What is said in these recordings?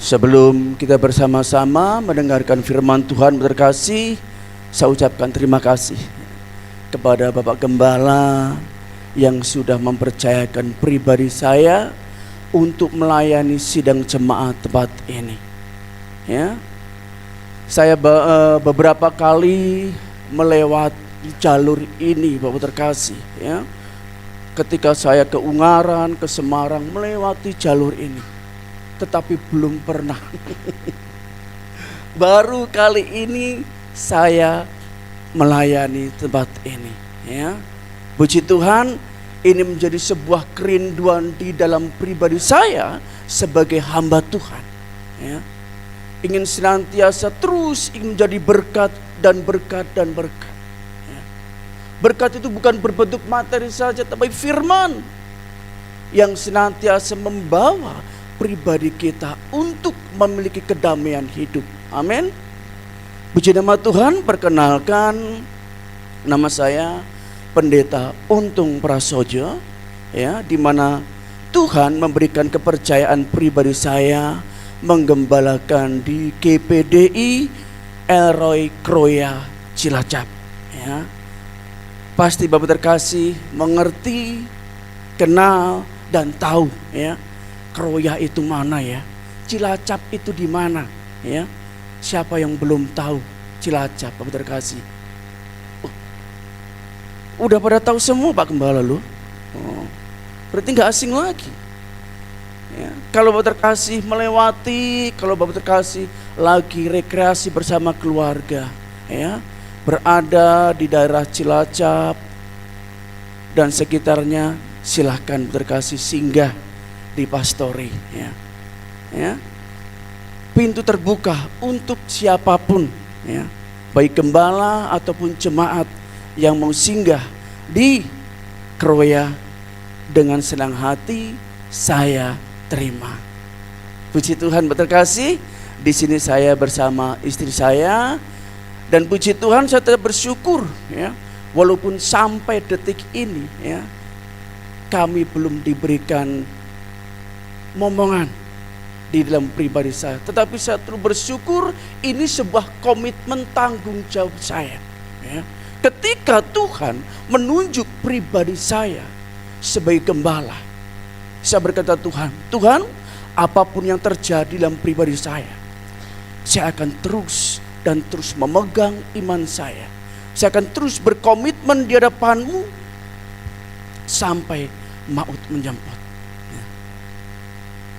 Sebelum kita bersama-sama mendengarkan firman Tuhan terkasih, saya ucapkan terima kasih kepada Bapak Gembala yang sudah mempercayakan pribadi saya untuk melayani sidang jemaat tempat ini. Ya, saya beberapa kali melewati jalur ini, Bapak terkasih. Ya, ketika saya ke Ungaran, ke Semarang, melewati jalur ini, tetapi belum pernah. Baru kali ini saya melayani tempat ini. Ya, puji Tuhan, ini menjadi sebuah kerinduan di dalam pribadi saya sebagai hamba Tuhan. Ya, ingin senantiasa terus ingin menjadi berkat dan berkat dan berkat. Ya. Berkat itu bukan berbentuk materi saja, tapi firman yang senantiasa membawa pribadi kita untuk memiliki kedamaian hidup. Amin. Puji nama Tuhan. Perkenalkan, nama saya Pendeta Untung Prasojo, ya, di mana Tuhan memberikan kepercayaan pribadi saya menggembalakan di GPDI Elroy Kroya Cilacap. Ya, pasti Bapak terkasih mengerti, kenal dan tahu, ya, Kroya itu mana, ya, Cilacap itu di mana, ya. Siapa yang belum tahu Cilacap, Bapak terkasih? Udah pada tahu semua Pak Gembala lu. Berarti nggak asing lagi. Ya, kalau Bapak terkasih melewati, kalau Bapak terkasih lagi rekreasi bersama keluarga, ya, berada di daerah Cilacap dan sekitarnya, silahkan terkasih singgah di Pastori. Ya, ya, pintu terbuka untuk siapapun, ya, baik gembala ataupun jemaat yang mau singgah di Kroya, dengan senang hati saya terima. Puji Tuhan terkasih, di sini saya bersama istri saya, dan puji Tuhan saya tetap bersyukur, ya, walaupun sampai detik ini, ya, kami belum diberikan momongan di dalam pribadi saya, tetapi saya terus bersyukur. Ini sebuah komitmen tanggung jawab saya, ya. Ketika Tuhan menunjuk pribadi saya sebagai gembala, saya berkata, Tuhan, apapun yang terjadi dalam pribadi saya akan terus dan terus memegang iman saya. Saya akan terus berkomitmen di hadapan-Mu sampai maut menjemput.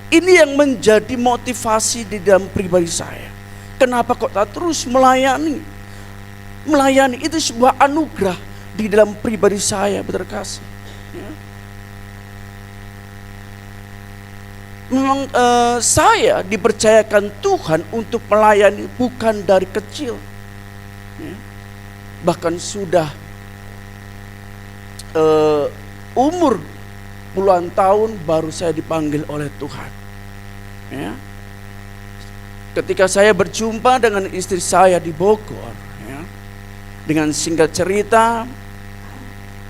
Ini yang menjadi motivasi di dalam pribadi saya. Kenapa kok tak terus melayani? Melayani itu sebuah anugerah di dalam pribadi saya, berkasih. Ya. Memang saya dipercayakan Tuhan untuk melayani bukan dari kecil. Ya. Bahkan sudah umur puluhan tahun baru saya dipanggil oleh Tuhan. Ya. Ketika saya berjumpa dengan istri saya di Bogor, ya, dengan singkat cerita,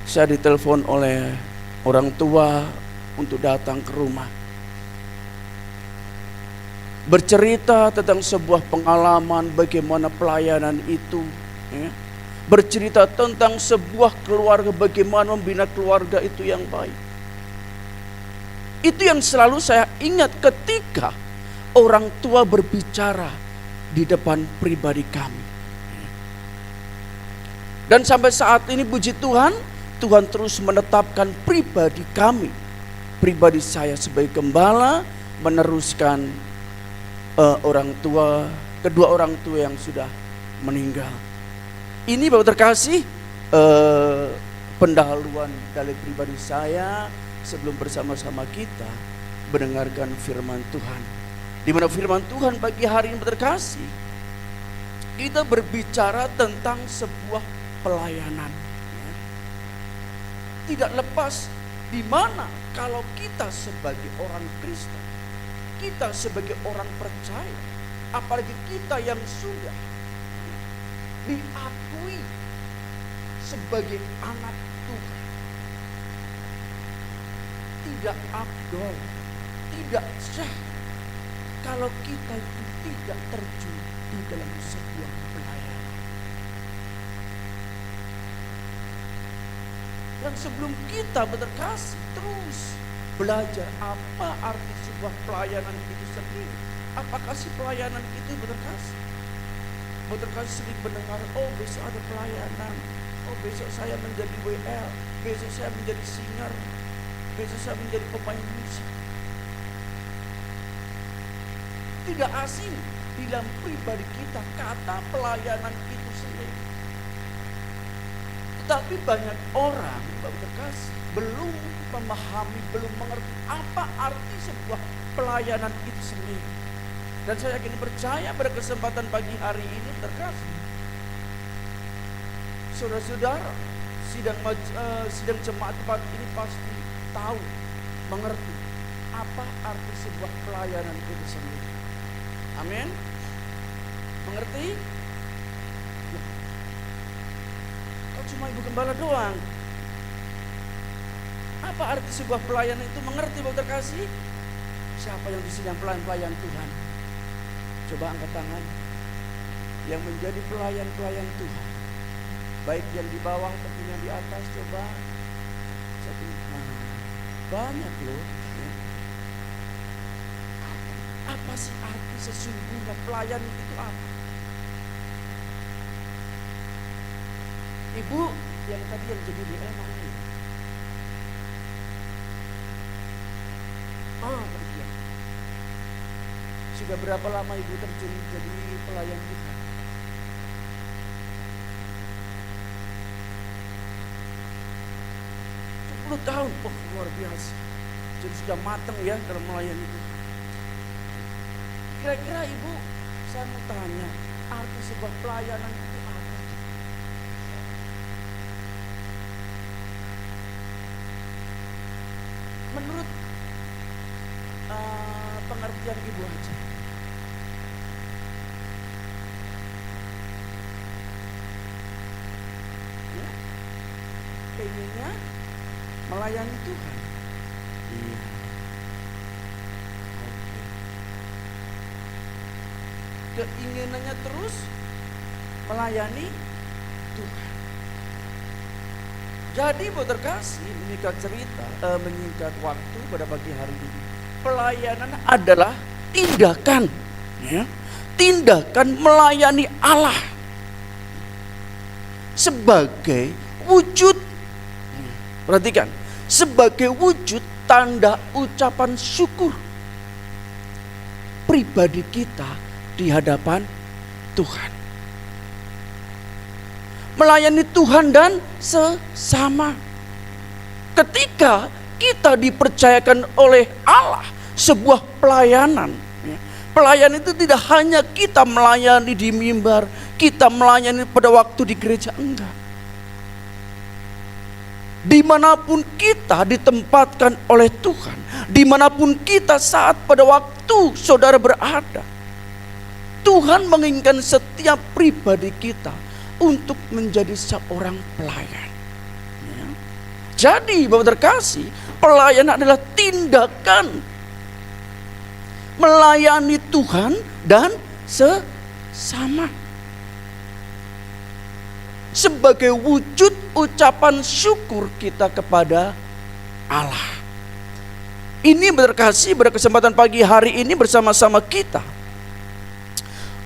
saya ditelepon oleh orang tua untuk datang ke rumah, bercerita tentang sebuah pengalaman bagaimana pelayanan itu, ya. Bercerita tentang sebuah keluarga, bagaimana membina keluarga itu yang baik. Itu yang selalu saya ingat ketika orang tua berbicara di depan pribadi kami. Dan sampai saat ini puji Tuhan, Tuhan terus menetapkan pribadi kami, pribadi saya sebagai gembala, meneruskan kedua orang tua yang sudah meninggal. Ini Bapak terkasih, pendahuluan dari pribadi saya sebelum bersama-sama kita mendengarkan firman Tuhan. Di mana firman Tuhan pagi hari ini terkasih, kita berbicara tentang sebuah pelayanan. Tidak lepas di mana kalau kita sebagai orang Kristen, kita sebagai orang percaya, apalagi kita yang sudah diakui sebagai anak Tuhan, tidak afdol, tidak sah kalau kita itu tidak terjun di dalam sebuah pelayanan. Dan sebelum kita berkasih terus belajar apa arti sebuah pelayanan itu sendiri. Apakah si pelayanan itu berkasih? Berkasih sering mendengar, oh besok ada pelayanan, oh besok saya menjadi WL, besok saya menjadi singer, besok saya menjadi pemain musik. Tidak asing di dalam pribadi kita kata pelayanan itu sendiri. Tetapi banyak orang berkasih belum memahami, belum mengerti apa arti sebuah pelayanan itu sendiri. Dan saya yakin percaya pada kesempatan pagi hari ini terkasih, saudara-saudara sidang jemaat tempat ini pasti tahu, mengerti apa arti sebuah pelayanan itu sendiri. Amin. Mengerti? Kok cuma ibu gembala doang? Apa arti sebuah pelayanan itu? Mengerti Bapak terkasih? Siapa yang di sini yang pelayan Tuhan? Coba angkat tangan. Yang menjadi pelayan Tuhan, baik yang di bawah ataupun yang di atas, coba. Banyak loh. Apa sih arti sesungguhnya pelayan itu apa? Ibu yang tadi yang jadi DM mana ya? Pergi. Sudah berapa lama ibu terjun jadi pelayan Tuhan? Tahun, luar biasa. Jadi sudah matang ya dalam melayani itu. Kira-kira ibu, saya mau tanya, arti sebuah pelayanan itu apa? Menurut pengertian ibu aja. Ya? Pengennya melayani Tuhan. Iya. Keinginannya terus melayani Tuhan. Jadi Bapak terkasih, menyingkat waktu pada pagi hari ini, pelayanan adalah tindakan, ya, tindakan melayani Allah sebagai wujud, perhatikan, sebagai wujud tanda ucapan syukur pribadi kita di hadapan Tuhan. Melayani Tuhan dan sesama. Ketika kita dipercayakan oleh Allah sebuah pelayanan, pelayanan itu tidak hanya kita melayani di mimbar, kita melayani pada waktu di gereja, enggak. Dimanapun kita ditempatkan oleh Tuhan, dimanapun kita saat pada waktu saudara berada, Tuhan menginginkan setiap pribadi kita untuk menjadi seorang pelayan. Ya. Jadi Bapak terkasih, pelayanan adalah tindakan melayani Tuhan dan sesama. Sebagai wujud ucapan syukur kita kepada Allah. Ini berkasih pada kesempatan pagi hari ini bersama-sama kita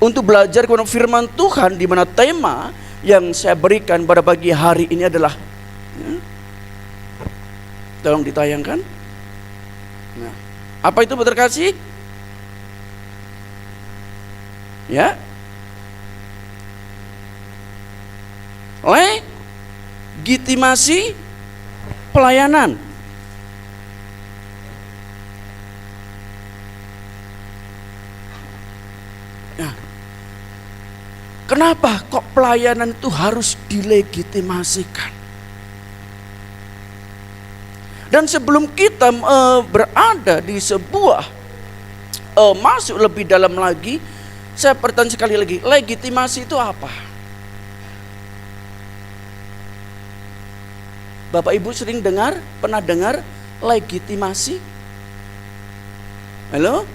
untuk belajar kepada firman Tuhan, di mana tema yang saya berikan pada pagi hari ini adalah, tolong ditayangkan. Nah, apa itu berkasih? Ya, legitimasi pelayanan. Nah, kenapa kok pelayanan itu harus dilegitimasikan? Dan sebelum kita berada di sebuah masuk lebih dalam lagi, saya bertanya sekali lagi, legitimasi itu apa? Bapak Ibu sering dengar, pernah dengar legitimasi? Halo?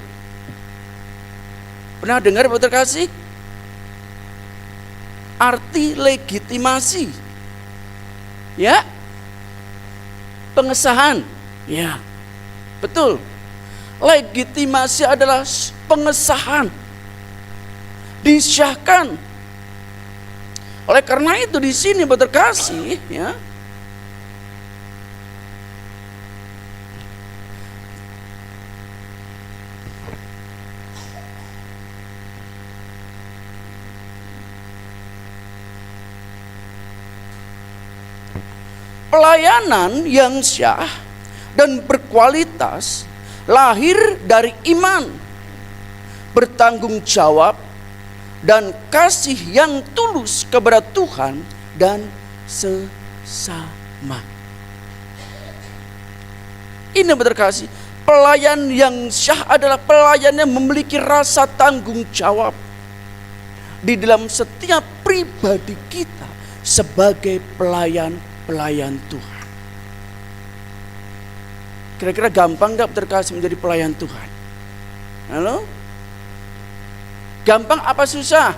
Pernah dengar Bapak terkasih? Arti legitimasi. Ya. Pengesahan. Ya. Betul. Legitimasi adalah pengesahan. Disahkan. Oleh karena itu di sini Bapak terkasih, ya. Pelayanan yang syah dan berkualitas lahir dari iman, bertanggung jawab, dan kasih yang tulus kepada Tuhan dan sesama. Ini berkasih. Pelayan yang syah adalah pelayan yang memiliki rasa tanggung jawab di dalam setiap pribadi kita sebagai pelayan Tuhan. Kira-kira gampang gak terkasih menjadi pelayan Tuhan? Halo? Gampang apa susah?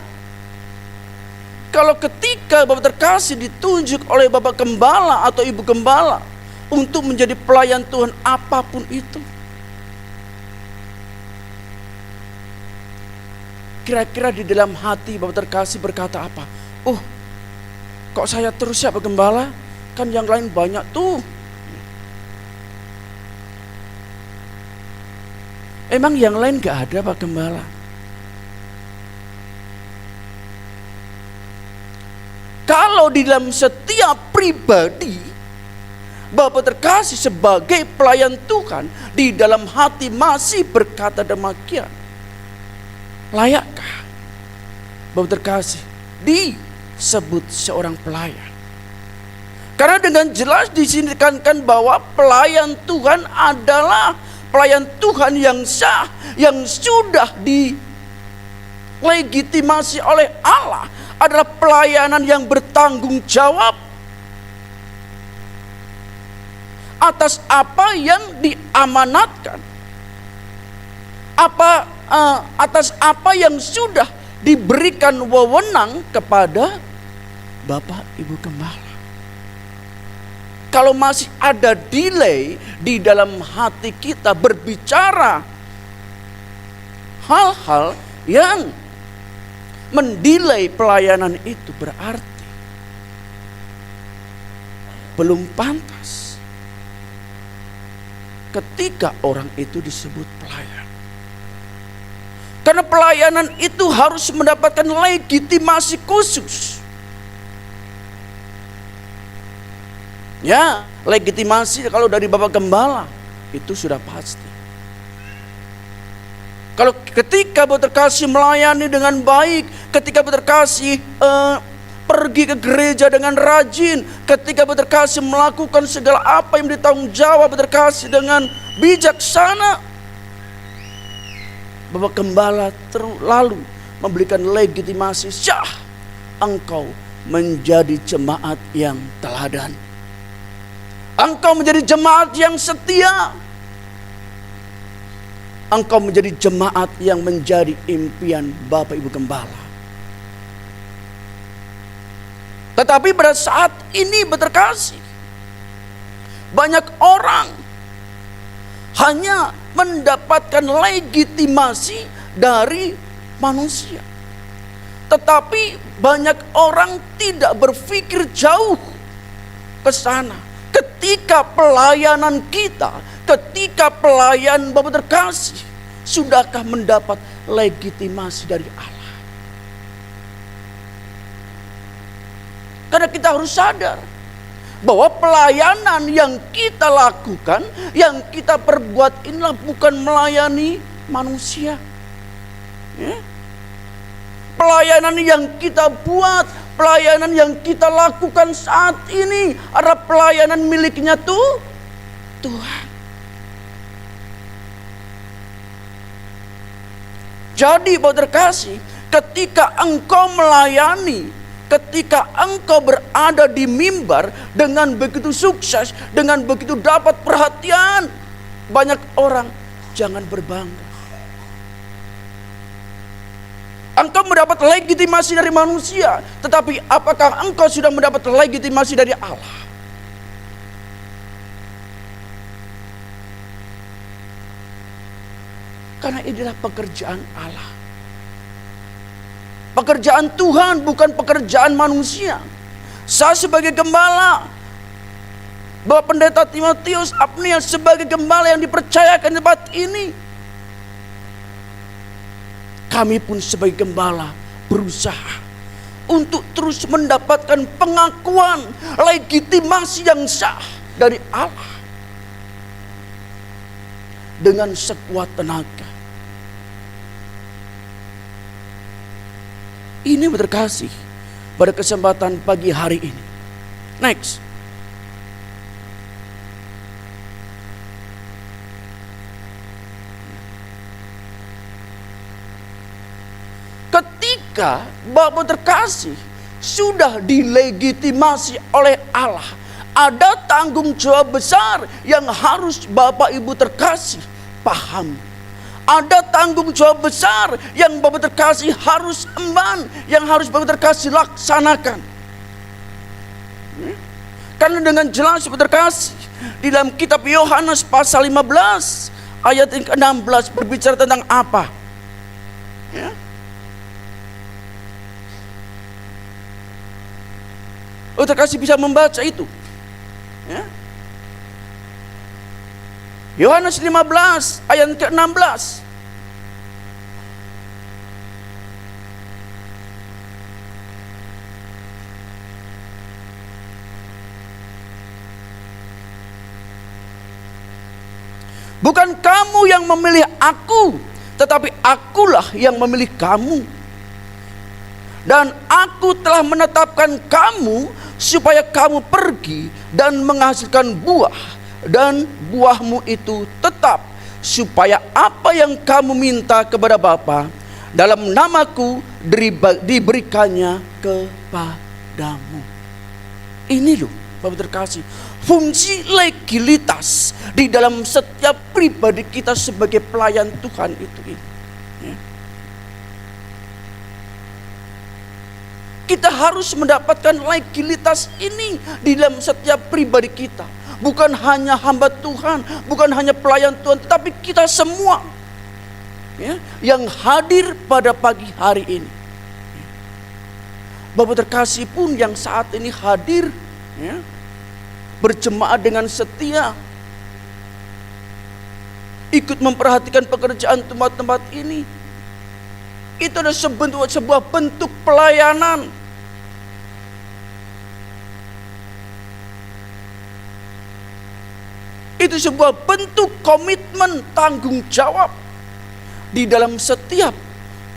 Kalau ketika Bapak terkasih ditunjuk oleh Bapak Gembala atau Ibu Gembala untuk menjadi pelayan Tuhan apapun itu, kira-kira di dalam hati Bapak terkasih berkata apa? Oh, kok saya terus ya Pak Gembala? Kan yang lain banyak tuh. Emang yang lain gak ada Pak Gembala? Kalau di dalam setiap pribadi Bapak terkasih sebagai pelayan Tuhan di dalam hati masih berkata demikian, layakkah Bapak terkasih disebut seorang pelayan? Karena dengan jelas di sini ditekankan bahwa pelayan Tuhan adalah pelayan Tuhan yang sah, yang sudah dilegitimasi oleh Allah, adalah pelayanan yang bertanggung jawab atas apa yang diamanatkan, atas apa yang sudah diberikan wewenang kepada Bapak Ibu Gembala. Kalau masih ada delay di dalam hati kita berbicara hal-hal yang mendelay pelayanan itu, berarti belum pantas ketika orang itu disebut pelayan. Karena pelayanan itu harus mendapatkan legitimasi khusus. Ya, legitimasi kalau dari Bapak Gembala itu sudah pasti. Kalau ketika Bapak terkasih melayani dengan baik, ketika Bapak terkasih pergi ke gereja dengan rajin, ketika Bapak terkasih melakukan segala apa yang ditanggung jawab Bapak terkasih dengan bijaksana, Bapak Gembala lalu memberikan legitimasi, syah, engkau menjadi jemaat yang teladan. Engkau menjadi jemaat yang setia. Engkau menjadi jemaat yang menjadi impian Bapak Ibu Gembala. Tetapi pada saat ini berterkasih, banyak orang hanya mendapatkan legitimasi dari manusia. Tetapi banyak orang tidak berpikir jauh ke sana. Ketika pelayanan kita, ketika pelayan Bapak terkasih, sudahkah mendapat legitimasi dari Allah? Karena kita harus sadar bahwa pelayanan yang kita lakukan, yang kita perbuat inilah bukan melayani manusia. Ya? Pelayanan yang kita buat, pelayanan yang kita lakukan saat ini adalah pelayanan miliknya Tuhan. Jadi Bapak terkasih, ketika engkau melayani, ketika engkau berada di mimbar dengan begitu sukses, dengan begitu dapat perhatian banyak orang, jangan berbangga. Engkau mendapat legitimasi dari manusia, tetapi apakah engkau sudah mendapat legitimasi dari Allah? Karena inilah pekerjaan Allah. Pekerjaan Tuhan bukan pekerjaan manusia. Saya sebagai gembala, Bapak Pendeta Timotius Apniel sebagai gembala yang dipercayakan tempat ini, kami pun sebagai gembala berusaha untuk terus mendapatkan pengakuan legitimasi yang sah dari Allah dengan sekuat tenaga. Ini terkasih pada kesempatan pagi hari ini. Next. Ketika Bapak terkasih sudah dilegitimasi oleh Allah, ada tanggung jawab besar yang harus Bapak Ibu terkasih paham. Ada tanggung jawab besar yang Bapak terkasih harus emban, yang harus Bapak terkasih laksanakan. Karena dengan jelas Bapak terkasih di dalam kitab Yohanes pasal 15 ayat yang ke-16 berbicara tentang apa? Ya. Bapak terkasih bisa membaca itu. Ya. Yohanes 15 ayat ke-16. Bukan kamu yang memilih aku, tetapi akulah yang memilih kamu. Dan aku telah menetapkan kamu supaya kamu pergi dan menghasilkan buah, dan buahmu itu tetap, supaya apa yang kamu minta kepada Bapa dalam namaku diberikannya kepadamu. Ini loh Bapak terkasih, fungsi legalitas di dalam setiap pribadi kita sebagai pelayan Tuhan itu. Ya. Kita harus mendapatkan legalitas ini di dalam setiap pribadi kita. Bukan hanya hamba Tuhan, bukan hanya pelayan Tuhan, tetapi kita semua ya, yang hadir pada pagi hari ini. Bapak terkasih pun yang saat ini hadir ya, berjemaah dengan setia, ikut memperhatikan pekerjaan tempat-tempat ini. Itu adalah sebuah bentuk pelayanan. Itu sebuah bentuk komitmen tanggung jawab di dalam setiap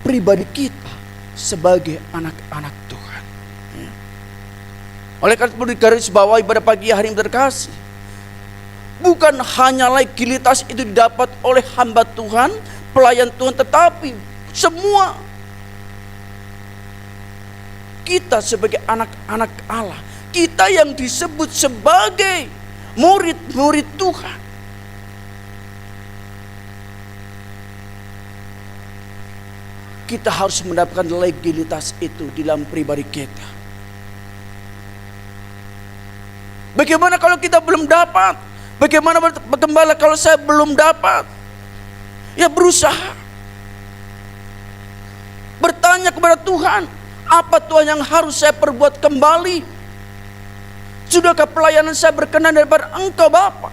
pribadi kita sebagai anak-anak Tuhan. Ya. Oleh karena itu digarisbawahi pada pagi hari yang terkasih, bukan hanya legalitas itu didapat oleh hamba Tuhan, pelayan Tuhan, tetapi semua kita sebagai anak-anak Allah, kita yang disebut sebagai murid-murid Tuhan, kita harus mendapatkan legalitas itu di dalam pribadi kita. Bagaimana kalau kita belum dapat? Bagaimana bergembala kalau saya belum dapat? Ya berusaha, bertanya kepada Tuhan, apa Tuhan yang harus saya perbuat kembali? Sudahkah pelayanan saya berkenan daripada Engkau Bapa?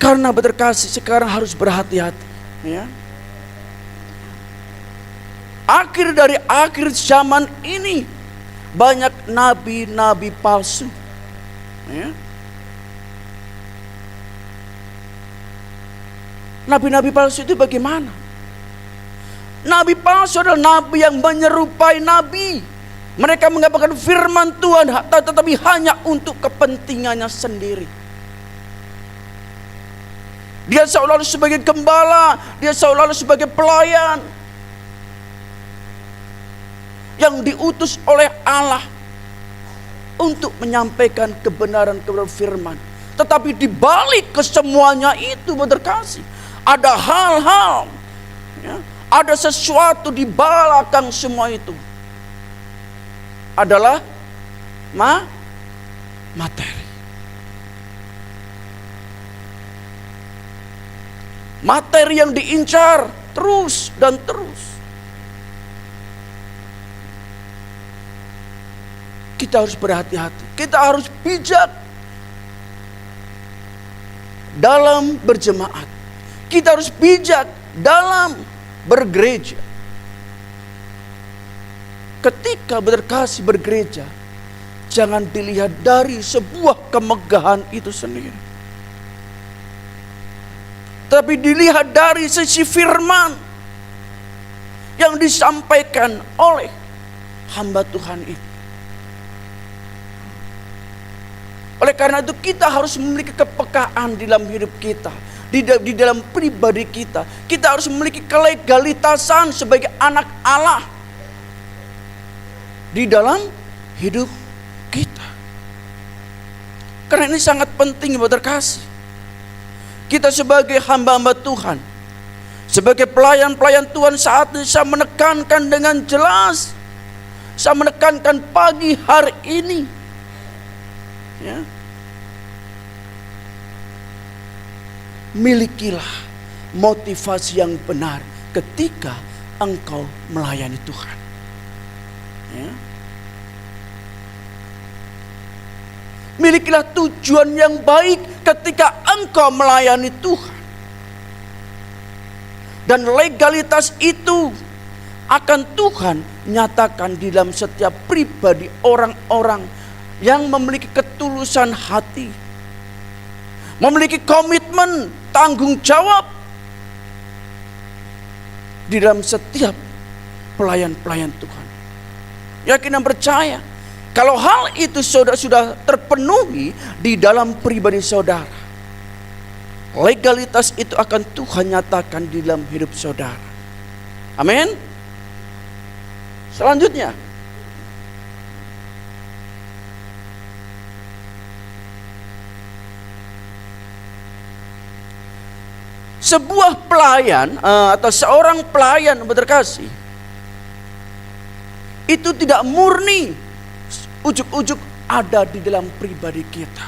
Karena berterkasih sekarang harus berhati-hati. Ya. Akhir zaman ini banyak nabi-nabi palsu. Ya. Nabi-nabi palsu itu bagaimana? Nabi palsu adalah nabi yang menyerupai nabi. Mereka mengabarkan firman Tuhan, tetapi hanya untuk kepentingannya sendiri. Dia seolah-olah sebagai gembala, dia seolah-olah sebagai pelayan yang diutus oleh Allah untuk menyampaikan kebenaran firman. Tetapi di balik kesemuanya itu berkasih, ada hal-hal Ada sesuatu di belakang semua itu. Adalah materi. Materi yang diincar terus dan terus. Kita harus berhati-hati. Kita harus bijak dalam berjemaat. Kita harus bijak dalam bergereja. Ketika berkasih bergereja, jangan dilihat dari sebuah kemegahan itu sendiri, tapi dilihat dari sisi firman yang disampaikan oleh hamba Tuhan itu. Oleh karena itu kita harus memiliki kepekaan di dalam hidup kita, di dalam pribadi kita. Kita harus memiliki kelegalitasan sebagai anak Allah di dalam hidup kita. Karena ini sangat penting, Ibu terkasih. Kita sebagai hamba-hamba Tuhan, sebagai pelayan-pelayan Tuhan saat ini, saya menekankan dengan jelas, saya menekankan pagi hari ini, ya, milikilah motivasi yang benar ketika engkau melayani Tuhan. Ya. Milikilah tujuan yang baik ketika engkau melayani Tuhan. Dan legalitas itu akan Tuhan nyatakan di dalam setiap pribadi orang-orang yang memiliki ketulusan hati, memiliki komitmen, tanggung jawab di dalam setiap pelayan-pelayan Tuhan. Yakin dan percaya, kalau hal itu sudah terpenuhi di dalam pribadi saudara, legalitas itu akan Tuhan nyatakan di dalam hidup saudara. Amin. Selanjutnya, sebuah pelayan atau seorang pelayan berkasih itu tidak murni ujuk-ujuk ada di dalam pribadi kita.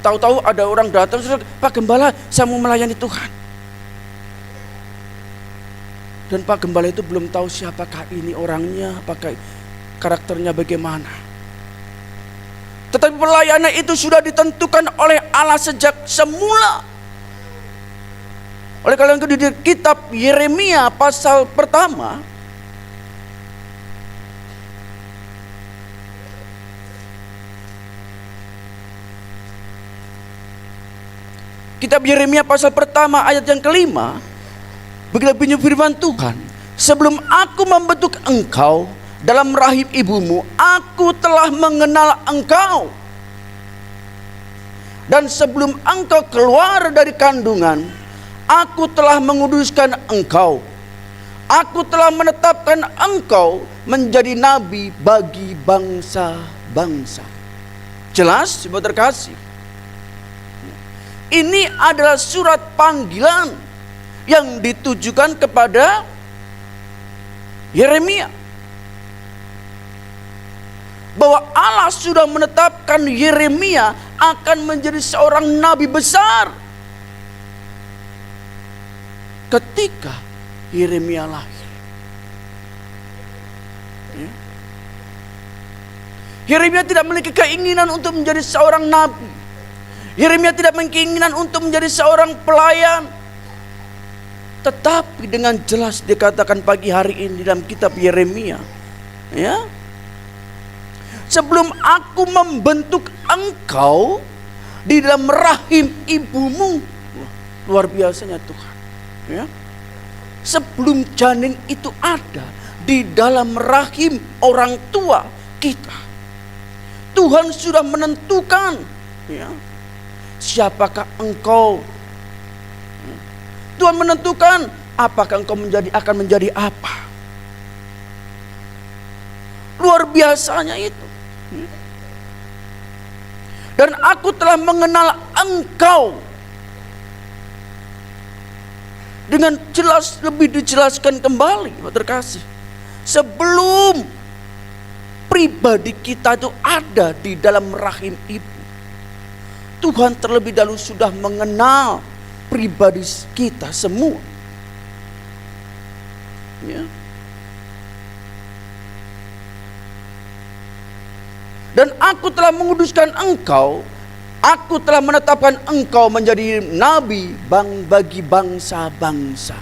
Tahu-tahu ada orang datang, Pak Gembala, saya mau melayani Tuhan. Dan Pak Gembala itu belum tahu siapakah ini orangnya, apakah karakternya bagaimana. Tetapi pelayanan itu sudah ditentukan oleh Allah sejak semula. Oleh karena itu di kitab Yeremia pasal pertama, kitab Yeremia pasal pertama ayat yang kelima, begini bunyi firman Tuhan, sebelum aku membentuk engkau dalam rahim ibumu, aku telah mengenal engkau. Dan sebelum engkau keluar dari kandungan, aku telah menguduskan engkau. Aku telah menetapkan engkau menjadi nabi bagi bangsa-bangsa. Jelas, Saudara terkasih. Ini adalah surat panggilan yang ditujukan kepada Yeremia. Bahwa Allah sudah menetapkan Yeremia akan menjadi seorang nabi besar ketika Yeremia lahir. Ya. Yeremia tidak memiliki keinginan untuk menjadi seorang nabi. Yeremia tidak memiliki keinginan untuk menjadi seorang pelayan. Tetapi dengan jelas dikatakan pagi hari ini dalam kitab Yeremia, ya, sebelum aku membentuk engkau di dalam rahim ibumu. Luar biasanya Tuhan, ya. Sebelum janin itu ada di dalam rahim orang tua kita, Tuhan sudah menentukan, ya, siapakah engkau. Tuhan menentukan apakah engkau akan menjadi apa. Luar biasanya itu. Dan aku telah mengenal engkau. dengan jelas lebih dijelaskan kembali, Bapak terkasih. Sebelum pribadi kita itu ada di dalam rahim ibu, Tuhan terlebih dahulu sudah mengenal pribadi kita semua. Ya. Dan aku telah menguduskan engkau, aku telah menetapkan engkau menjadi nabi bagi bangsa-bangsa.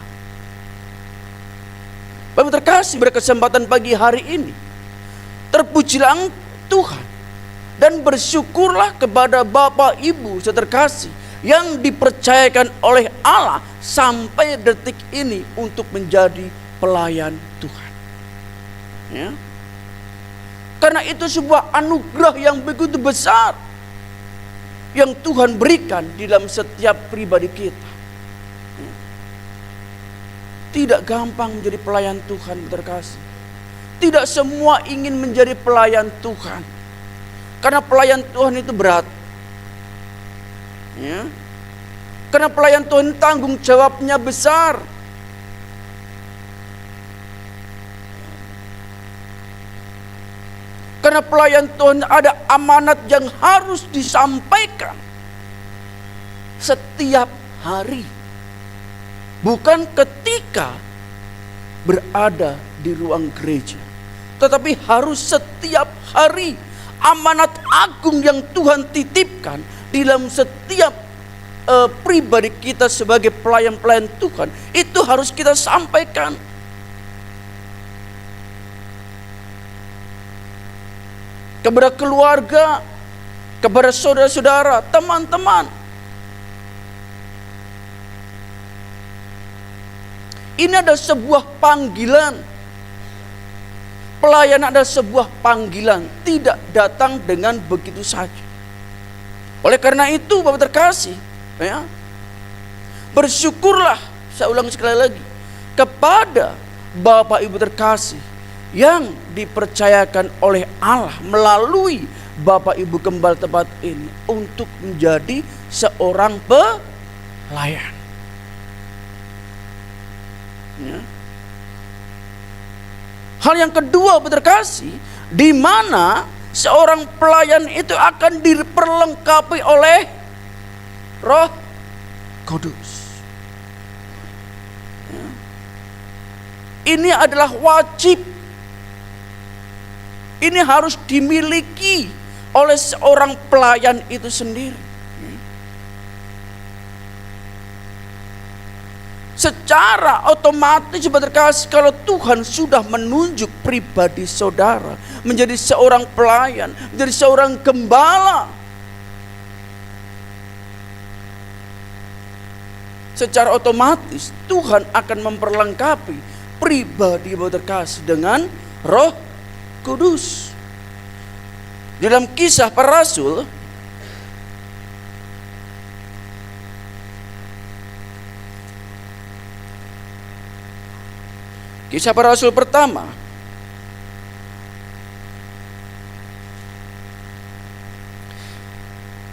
Bapak terkasih, pada kesempatan pagi hari ini, terpujilah Tuhan dan bersyukurlah kepada Bapak Ibu terkasih yang dipercayakan oleh Allah sampai detik ini untuk menjadi pelayan Tuhan. Ya. Karena itu sebuah anugerah yang begitu besar yang Tuhan berikan di dalam setiap pribadi kita. Tidak gampang menjadi pelayan Tuhan, terkasih. Tidak semua ingin menjadi pelayan Tuhan. Karena pelayan Tuhan itu berat. Ya. Karena pelayan Tuhan tanggung jawabnya besar. Karena pelayan Tuhan ada amanat yang harus disampaikan setiap hari. Bukan ketika berada di ruang gereja, tetapi harus setiap hari. Amanat agung yang Tuhan titipkan di dalam setiap pribadi kita sebagai pelayan-pelayan Tuhan, itu harus kita sampaikan. Kepada keluarga, kepada saudara-saudara, teman-teman. Ini ada sebuah panggilan. Pelayanan ada sebuah panggilan, tidak datang dengan begitu saja. Oleh karena itu, Bapak terkasih, ya, bersyukurlah, saya ulang sekali lagi, kepada Bapak Ibu terkasih yang dipercayakan oleh Allah melalui Bapak Ibu Gembala tempat ini untuk menjadi seorang pelayan. Ya. Hal yang kedua, terkasih, di mana seorang pelayan itu akan diperlengkapi oleh Roh Kudus. Ya. Ini adalah wajib. Ini harus dimiliki oleh seorang pelayan itu sendiri. Secara otomatis, Saudara terkasih, kalau Tuhan sudah menunjuk pribadi saudara menjadi seorang pelayan, menjadi seorang gembala, secara otomatis Tuhan akan memperlengkapi pribadi Saudara terkasih dengan Roh Kudus. Dalam Kisah Para Rasul Kisah Para Rasul pertama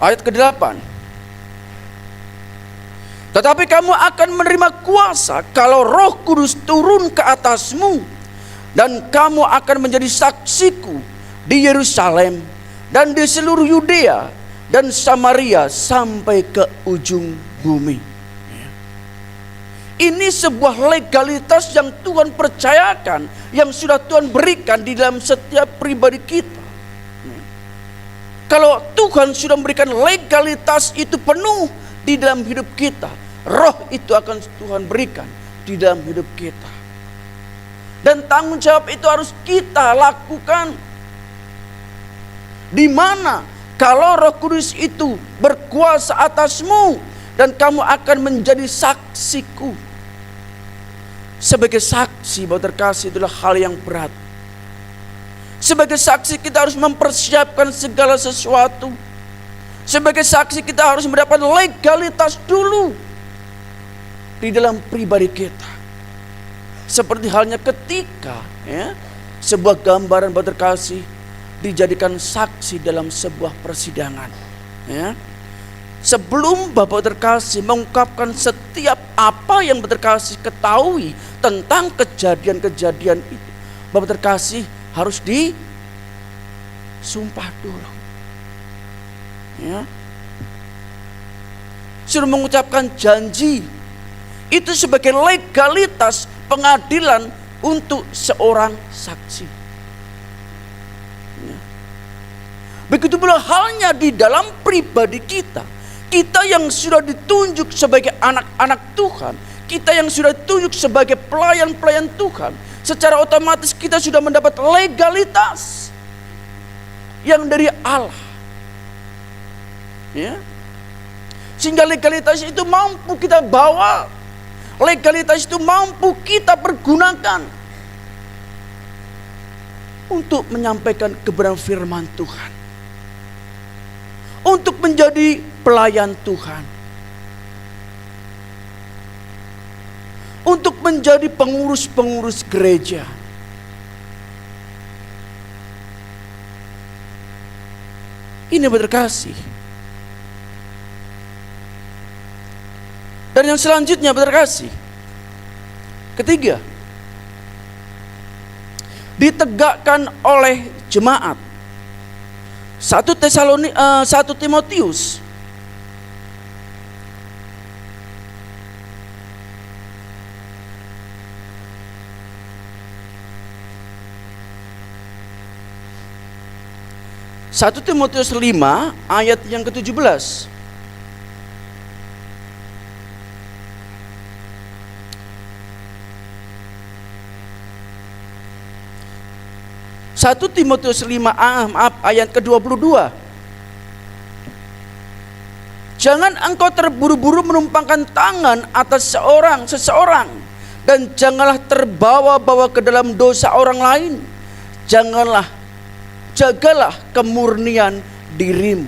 ayat ke-8. Tetapi kamu akan menerima kuasa kalau Roh Kudus turun ke atasmu, dan kamu akan menjadi saksiku di Yerusalem dan di seluruh Yudea dan Samaria sampai ke ujung bumi. Ini sebuah legalitas yang Tuhan percayakan, yang sudah Tuhan berikan di dalam setiap pribadi kita. Kalau Tuhan sudah memberikan legalitas itu penuh di dalam hidup kita, Roh itu akan Tuhan berikan di dalam hidup kita. Dan tanggung jawab itu harus kita lakukan. Di mana kalau Roh Kudus itu berkuasa atasmu dan kamu akan menjadi saksiku. Sebagai saksi, Bapak terkasih, itulah hal yang berat. Sebagai saksi kita harus mempersiapkan segala sesuatu. Sebagai saksi kita harus mendapat legalitas dulu di dalam pribadi kita. Seperti halnya ketika sebuah gambaran Bapak terkasih dijadikan saksi dalam sebuah persidangan. sebelum Bapak terkasih mengungkapkan setiap apa yang Bapak terkasih ketahui tentang kejadian-kejadian itu, Bapak terkasih harus disumpah dulu. Ya. Suruh mengucapkan janji itu sebagai legalitas pengadilan untuk seorang saksi. Ya. Begitu pula halnya di dalam pribadi kita. Kita yang sudah ditunjuk sebagai anak-anak Tuhan, kita yang sudah ditunjuk sebagai pelayan-pelayan Tuhan, secara otomatis kita sudah mendapat legalitas yang dari Allah. Ya. Sehingga legalitas itu mampu kita bawa, legalitas itu mampu kita pergunakan untuk menyampaikan kebenaran firman Tuhan, untuk menjadi pelayan Tuhan, untuk menjadi pengurus-pengurus gereja. Ini berkasih. Dan yang selanjutnya berkasih, ketiga, ditegakkan oleh jemaat. 1 Timotius Satu Timotius 5 ayat yang ke-17. Satu Timotius 5 ayat ke-22. Jangan engkau terburu-buru menumpangkan tangan atas seseorang, dan janganlah terbawa-bawa ke dalam dosa orang lain. Jagalah kemurnian dirimu.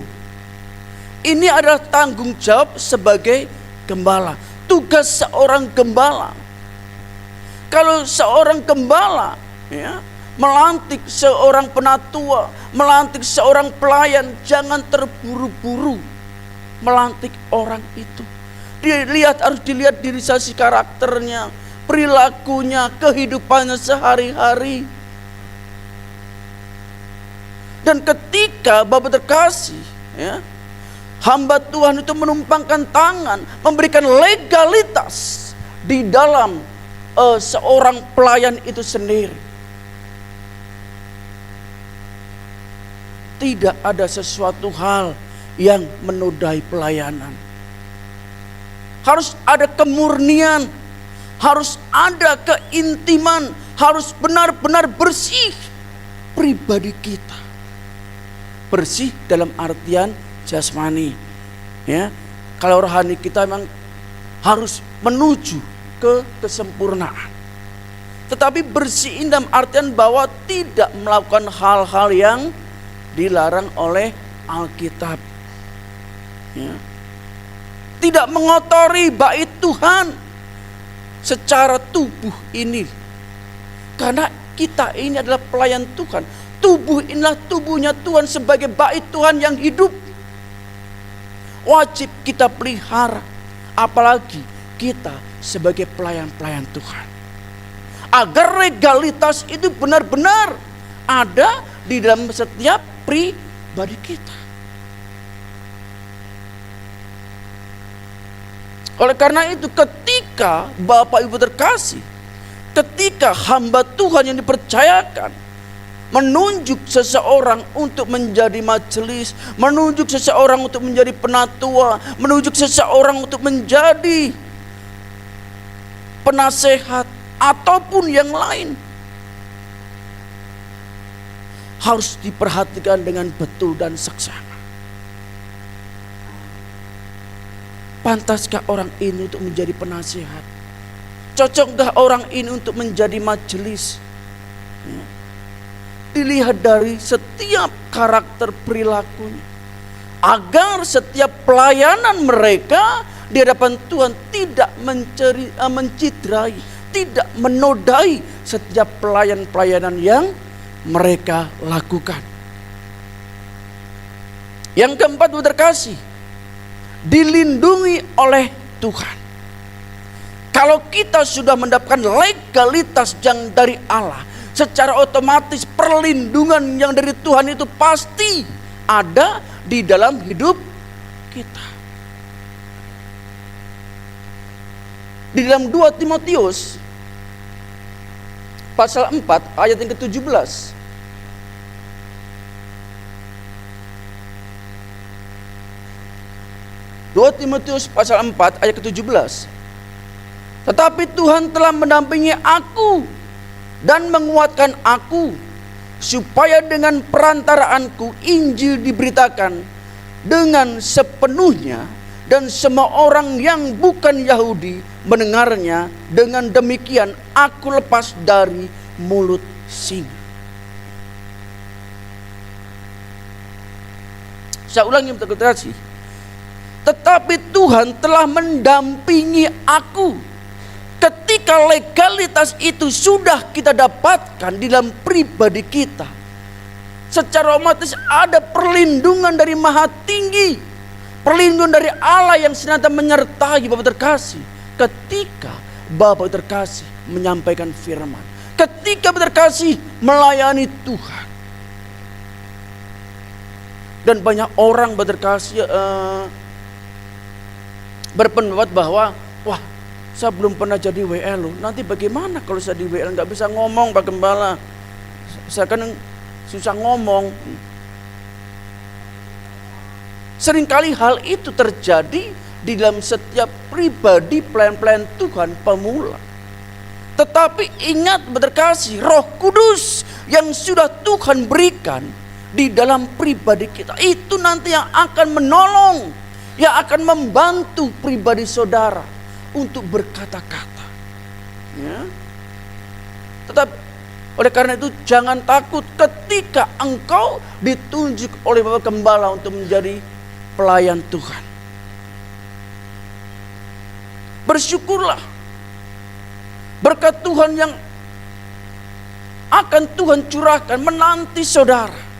Ini adalah tanggung jawab sebagai gembala, tugas seorang gembala. Kalau seorang gembala melantik seorang penatua, melantik seorang pelayan, jangan terburu-buru melantik orang itu. Harus dilihat diri sisi karakternya, perilakunya, kehidupannya sehari-hari. Dan ketika Bapak terkasih, hamba Tuhan itu menumpangkan tangan, memberikan legalitas di dalam seorang pelayan itu sendiri. Tidak ada sesuatu hal yang menodai pelayanan. Harus ada kemurnian, harus ada keintiman, harus benar-benar bersih pribadi kita. Bersih dalam artian jasmani. Kalau rohani kita memang harus menuju ke kesempurnaan. Tetapi bersih dalam artian bahwa tidak melakukan hal-hal yang dilarang oleh Alkitab. Tidak mengotori bait Tuhan secara tubuh ini. Karena kita ini adalah pelayan Tuhan. Tubuh inilah tubuhnya Tuhan sebagai bait Tuhan yang hidup. Wajib kita pelihara. Apalagi kita sebagai pelayan-pelayan Tuhan. Agar legalitas itu benar-benar ada di dalam setiap pribadi kita. Oleh karena itu ketika Bapak Ibu terkasih, ketika hamba Tuhan yang dipercayakan menunjuk seseorang untuk menjadi majelis, menunjuk seseorang untuk menjadi penatua, menunjuk seseorang untuk menjadi penasehat ataupun yang lain, harus diperhatikan dengan betul dan seksama. Pantaskah orang ini untuk menjadi penasehat? Cocokkah orang ini untuk menjadi majelis? Dilihat dari setiap karakter perilakunya, agar setiap pelayanan mereka di hadapan Tuhan tidak mencederai, tidak menodai setiap pelayanan yang mereka lakukan. Yang keempat, terkasih, dilindungi oleh Tuhan. Kalau kita sudah mendapatkan legalitas yang dari Allah, secara otomatis perlindungan yang dari Tuhan itu pasti ada di dalam hidup kita. Di dalam 2 Timotius pasal 4 ayat yang ke-17. Timotius pasal 4 ayat ke-17. Tetapi Tuhan telah mendampingi aku dan menguatkan aku, supaya dengan perantaraanku Injil diberitakan dengan sepenuhnya, dan semua orang yang bukan Yahudi mendengarnya. Dengan demikian aku lepas dari mulut singa. Saya ulangi, terkasih. Tetapi Tuhan telah mendampingi aku. Ketika legalitas itu sudah kita dapatkan di dalam pribadi kita, secara otomatis ada perlindungan dari Maha Tinggi, perlindungan dari Allah yang senantiasa menyertai Bapak terkasih. Ketika Bapak terkasih menyampaikan firman, ketika Bapak terkasih melayani Tuhan. Dan banyak orang Bapak terkasih berpendapat bahwa, wah, saya belum pernah jadi WL loh. Nanti bagaimana kalau saya di WL nggak bisa ngomong Pak Gembala? Saya kan susah ngomong. Seringkali hal itu terjadi di dalam setiap pribadi pelayan-pelayan Tuhan pemula. Tetapi ingat berkasih, Roh Kudus yang sudah Tuhan berikan di dalam pribadi kita, itu nanti yang akan menolong, yang akan membantu pribadi saudara untuk berkata-kata. Ya. Tetapi oleh karena itu jangan takut ketika engkau ditunjuk oleh Bapak Gembala untuk menjadi pelayan Tuhan. Bersyukurlah berkat Tuhan yang akan Tuhan curahkan menanti saudara.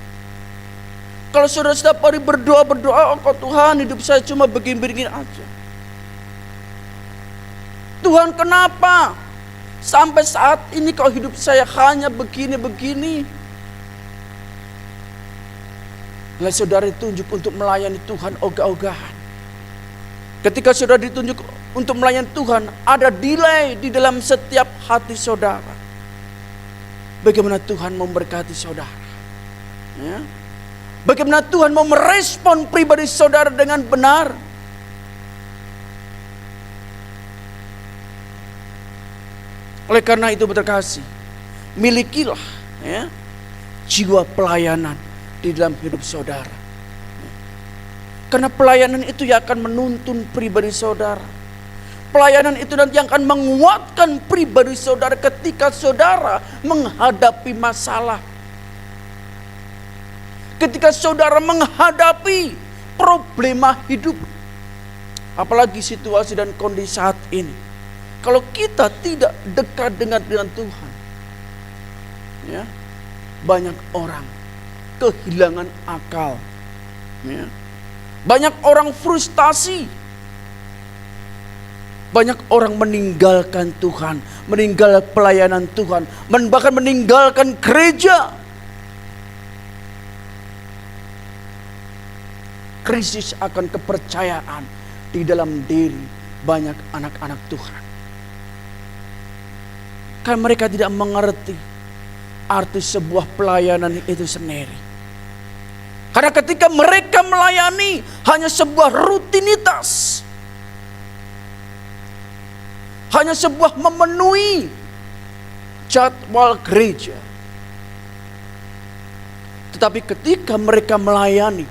Kalau saudara setiap hari berdoa, oh Tuhan, hidup saya cuma begini-begini aja. Tuhan, kenapa sampai saat ini kok hidup saya hanya begini-begini? Lalu saudara ditunjuk untuk melayani Tuhan ogah-ogahan. Ketika saudara ditunjuk untuk melayani Tuhan, ada delay di dalam setiap hati saudara. Bagaimana Tuhan memberkati saudara? Ya. Bagaimana Tuhan mau merespon pribadi saudara dengan benar? Oleh karena itu berkasih, milikilah ya, jiwa pelayanan di dalam hidup saudara. Karena pelayanan itu yang akan menuntun pribadi saudara. Pelayanan itu nanti yang akan menguatkan pribadi saudara ketika saudara menghadapi masalah. Ketika saudara menghadapi problema hidup. Apalagi situasi dan kondisi saat ini. Kalau kita tidak dekat dengan Tuhan, ya, banyak orang kehilangan akal, ya. Banyak orang frustasi, banyak orang meninggalkan Tuhan, meninggalkan pelayanan Tuhan, bahkan meninggalkan gereja. Krisis akan kepercayaan di dalam diri banyak anak-anak Tuhan. Karena mereka tidak mengerti arti sebuah pelayanan itu sendiri. Karena ketika mereka melayani hanya sebuah rutinitas, hanya sebuah memenuhi jadwal gereja. Tetapi ketika mereka melayani,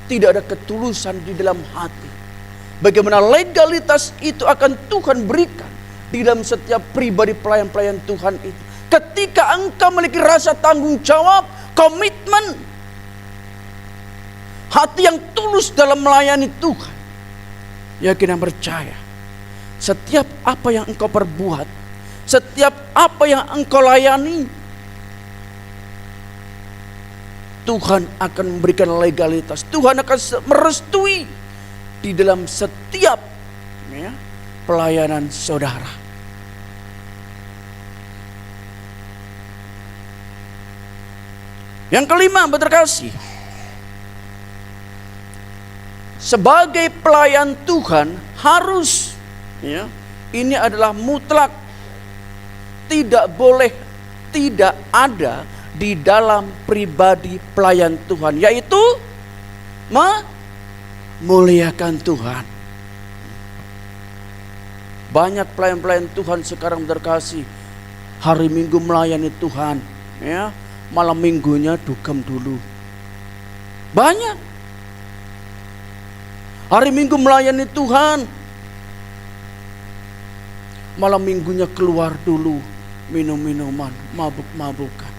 tidak ada ketulusan di dalam hati. Bagaimana legalitas itu akan Tuhan berikan di dalam setiap pribadi pelayan-pelayan Tuhan itu. Ketika engkau memiliki rasa tanggung jawab, komitmen, hati yang tulus dalam melayani Tuhan, yakin dan percaya, setiap apa yang engkau perbuat, setiap apa yang engkau layani, Tuhan akan memberikan legalitas. Tuhan akan merestui di dalam setiap pelayanan saudara. Yang kelima, terkasih, sebagai pelayan Tuhan harus, ini adalah mutlak, tidak boleh tidak ada di dalam pribadi pelayan Tuhan, yaitu memuliakan Tuhan. Banyak pelayan-pelayan Tuhan sekarang terkasih, hari Minggu melayani Tuhan, malam minggunya dugem dulu. Banyak hari Minggu melayani Tuhan, malam minggunya keluar dulu, minum-minuman, mabuk-mabukan.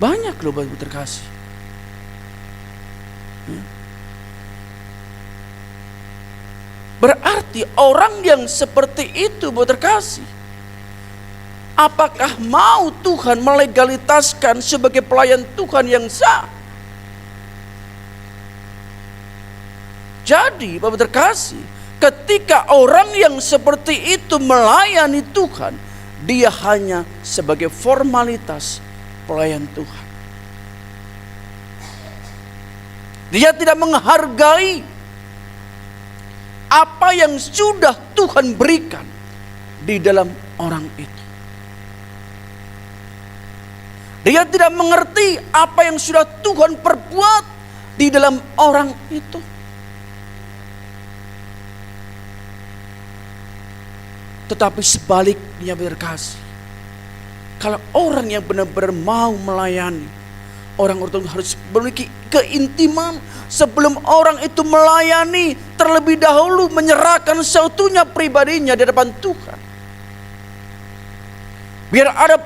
Banyak loh Bapak terkasih. Berarti orang yang seperti itu Bapak terkasih, apakah mau Tuhan melegalitaskan sebagai pelayan Tuhan yang sah? Jadi Bapak terkasih, ketika orang yang seperti itu melayani Tuhan, dia hanya sebagai formalitas pelayan Tuhan. Dia tidak menghargai apa yang sudah Tuhan berikan di dalam orang itu. Dia tidak mengerti apa yang sudah Tuhan perbuat di dalam orang itu. Tetapi sebaliknya berkasih, kalau orang yang benar-benar mau melayani, orang itu harus memiliki keintiman sebelum orang itu melayani, terlebih dahulu menyerahkan seutuhnya pribadinya di depan Tuhan. Biar ada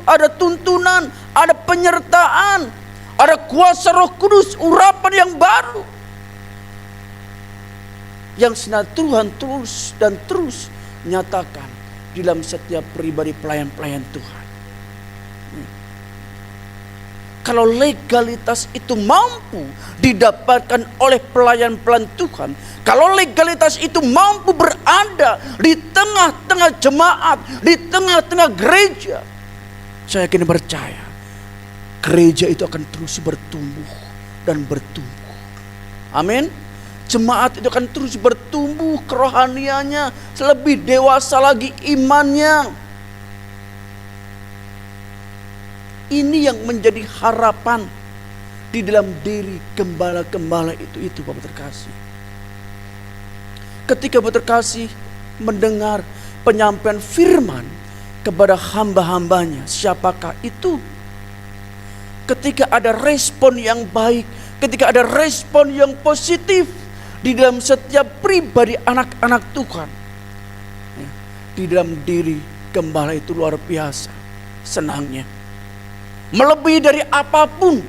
ada tuntunan, ada penyertaan, ada kuasa Roh Kudus, urapan yang baru, yang senantiasa Tuhan terus nyatakan di dalam setiap pribadi pelayan-pelayan Tuhan. Kalau legalitas itu mampu didapatkan oleh pelayan-pelayan Tuhan, kalau legalitas itu mampu berada di tengah-tengah jemaat, di tengah-tengah gereja, saya yakin percaya gereja itu akan terus bertumbuh dan bertumbuh. Amin. Jemaat itu akan terus bertumbuh kerohaniannya, lebih dewasa lagi imannya. Ini yang menjadi harapan di dalam diri gembala-gembala itu Bapak terkasih. Ketika Bapak terkasih mendengar penyampaian firman kepada hamba-hambanya, siapakah itu? Ketika ada respon yang baik, ketika ada respon yang positif di dalam setiap pribadi anak-anak Tuhan, di dalam diri gembala itu luar biasa senangnya, melebihi dari apapun,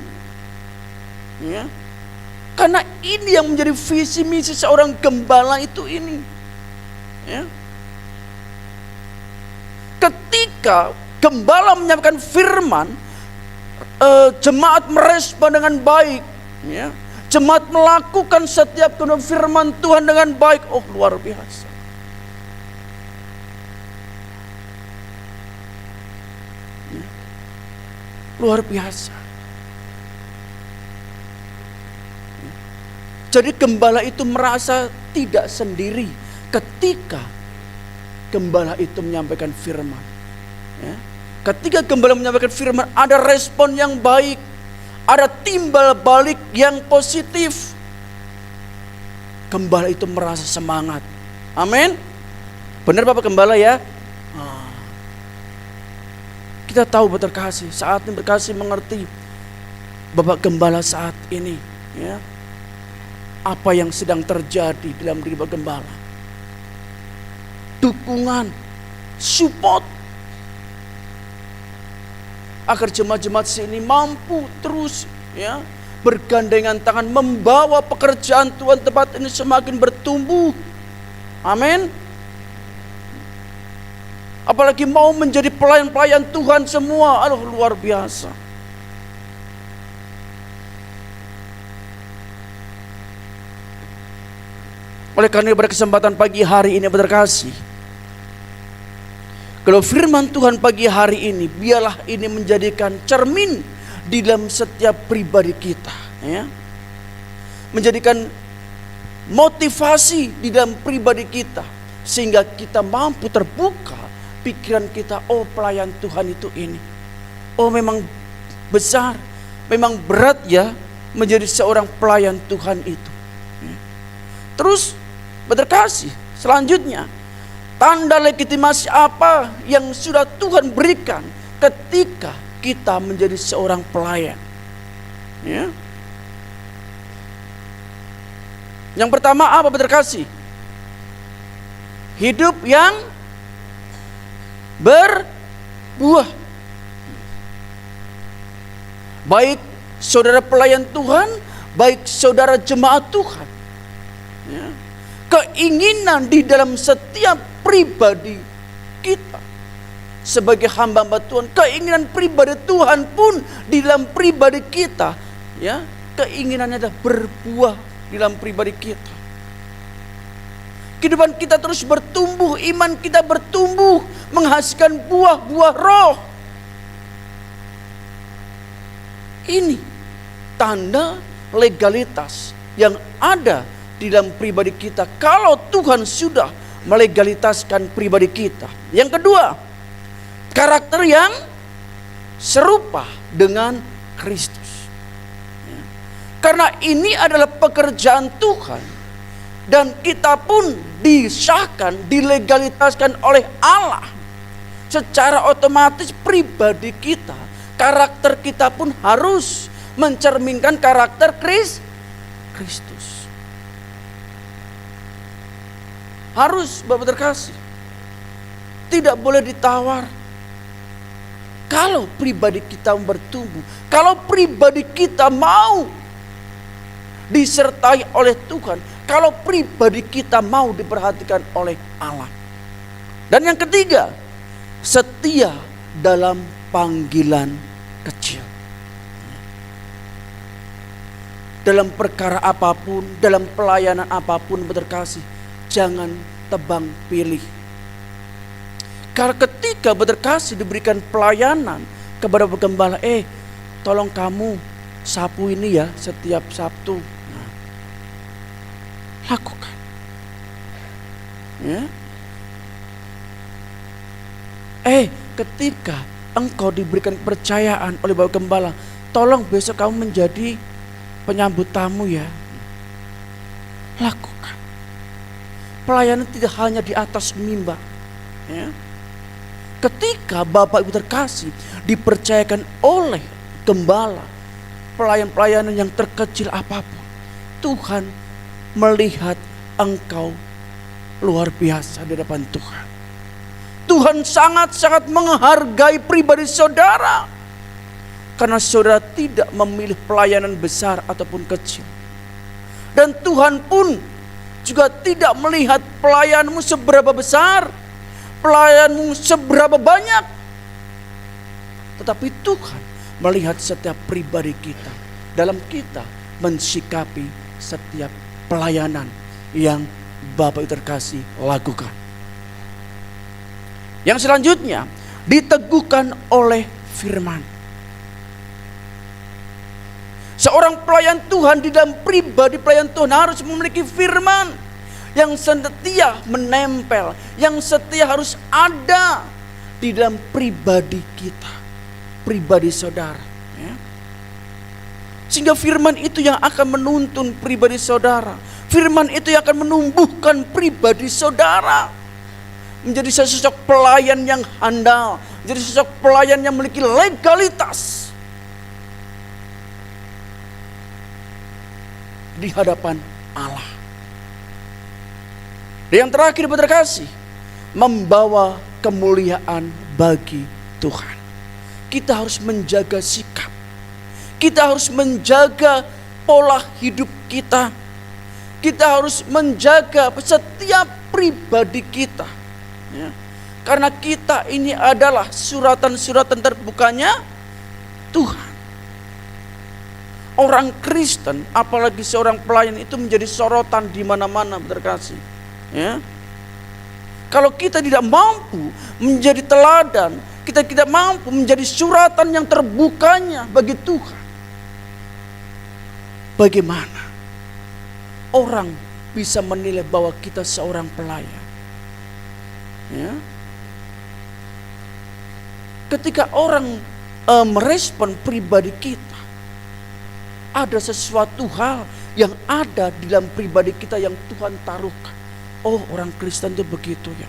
karena ini yang menjadi visi misi seorang gembala itu ini. Ketika gembala menyampaikan firman, jemaat merespon dengan baik, jemaat melakukan setiap firman Tuhan dengan baik. Oh, luar biasa. Luar biasa. Jadi gembala itu merasa tidak sendiri ketika gembala itu menyampaikan firman. Ketika gembala menyampaikan firman, ada respon yang baik, ada timbal balik yang positif. Gembala itu merasa semangat. Amin. Benar Bapak Gembala ya? Kita tahu Bapak terkasih, saat ini terkasih mengerti Bapak Gembala saat ini, apa yang sedang terjadi dalam diri Bapak Gembala. Dukungan, support, agar jemaat-jemaat sini mampu terus bergandengan tangan membawa pekerjaan Tuhan tempat ini semakin bertumbuh. Amin. Apalagi mau menjadi pelayan-pelayan Tuhan semua. Aduh, luar biasa. Oleh karena pada kesempatan pagi hari ini berkasih, kalau firman Tuhan pagi hari ini, biarlah ini menjadikan cermin di dalam setiap pribadi kita, ya. Menjadikan motivasi di dalam pribadi kita, sehingga kita mampu terbuka pikiran kita, oh pelayan Tuhan itu ini. Oh memang besar, memang berat ya menjadi seorang pelayan Tuhan itu. Terus berkasih, selanjutnya tanda legitimasi apa yang sudah Tuhan berikan ketika kita menjadi seorang pelayan, ya. Yang pertama apa berkasih? Hidup yang berbuah. Baik saudara pelayan Tuhan, baik saudara jemaat Tuhan, ya. Keinginan di dalam setiap pribadi kita sebagai hamba-hamba Tuhan, keinginan pribadi Tuhan pun di dalam pribadi kita, ya, keinginannya adalah berbuah di dalam pribadi kita. Kehidupan kita terus bertumbuh, iman kita bertumbuh, menghasilkan buah-buah roh. Ini tanda legalitas yang ada di dalam pribadi kita kalau Tuhan sudah melegalitaskan pribadi kita. Yang kedua, karakter yang serupa dengan Kristus. Karena ini adalah pekerjaan Tuhan, dan kita pun disahkan, dilegalitaskan oleh Allah. Secara otomatis pribadi kita, karakter kita pun harus mencerminkan karakter Kristus. Harus, Bapak terkasih, tidak boleh ditawar. Kalau pribadi kita bertumbuh, kalau pribadi kita mau disertai oleh Tuhan, kalau pribadi kita mau diperhatikan oleh Allah. Dan yang ketiga, setia dalam panggilan kecil. Dalam perkara apapun, dalam pelayanan apapun, berkasih, jangan tebang pilih. Karena ketika berkasih diberikan pelayanan kepada penggembala, tolong kamu sapu ini ya setiap Sabtu. Nah, lakukan. Ya. Ketika engkau diberikan kepercayaan oleh Bapak Gembala, tolong besok kamu menjadi penyambut tamu ya. Lakukan. Pelayanan tidak hanya di atas mimbar, ya. Ketika Bapak Ibu terkasih dipercayakan oleh gembala pelayan-pelayanan yang terkecil apapun, Tuhan melihat engkau luar biasa di depan Tuhan. Tuhan sangat-sangat menghargai pribadi saudara, karena saudara tidak memilih pelayanan besar ataupun kecil. Dan Tuhan pun juga tidak melihat pelayanmu seberapa besar, pelayanmu seberapa banyak. Tetapi Tuhan melihat setiap pribadi kita, dalam kita mensikapi setiap pelayanan yang Bapak terkasih lakukan. Yang selanjutnya, diteguhkan oleh firman. Seorang pelayan Tuhan di dalam pribadi pelayan Tuhan harus memiliki firman yang setia menempel, yang setia harus ada di dalam pribadi kita, pribadi saudara. Ya. Sehingga firman itu yang akan menuntun pribadi saudara. Firman itu yang akan menumbuhkan pribadi saudara menjadi sosok pelayan yang handal, menjadi sosok pelayan yang memiliki legalitas di hadapan Allah. Dan yang terakhir berkasih, membawa kemuliaan bagi Tuhan. Kita harus menjaga sikap, kita harus menjaga pola hidup kita, kita harus menjaga setiap pribadi kita, ya. Karena kita ini adalah suratan-suratan terbukanya Tuhan. orang Kristen, apalagi seorang pelayan itu menjadi sorotan di mana-mana, terkasih. Ya. Kalau kita tidak mampu menjadi teladan, kita tidak mampu menjadi suratan yang terbukanya bagi Tuhan, bagaimana orang bisa menilai bahwa kita seorang pelayan? Ya. Ketika orang merespon pribadi kita, ada sesuatu hal yang ada di dalam pribadi kita yang Tuhan taruhkan. Oh, orang Kristen itu begitu ya.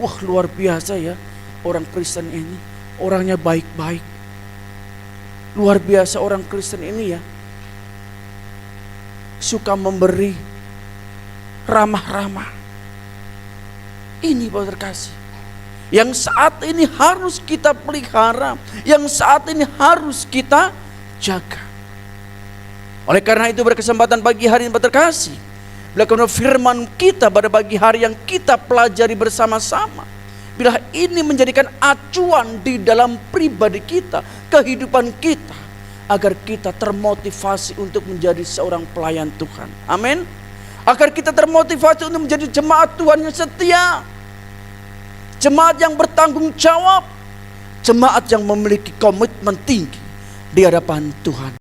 Wah, luar biasa ya. Orang Kristen ini orangnya baik-baik. Luar biasa orang Kristen ini ya. Suka memberi, ramah-ramah. Ini Bapak terkasih, yang saat ini harus kita pelihara, yang saat ini harus kita jaga. Oleh karena itu berkesempatan pagi hari ini terkasih, bila kemudian firman kita pada pagi hari yang kita pelajari bersama-sama, bila ini menjadikan acuan di dalam pribadi kita, kehidupan kita, agar kita termotivasi untuk menjadi seorang pelayan Tuhan. Amin. Agar kita termotivasi untuk menjadi jemaat Tuhan yang setia, jemaat yang bertanggung jawab, jemaat yang memiliki komitmen tinggi di hadapan Tuhan.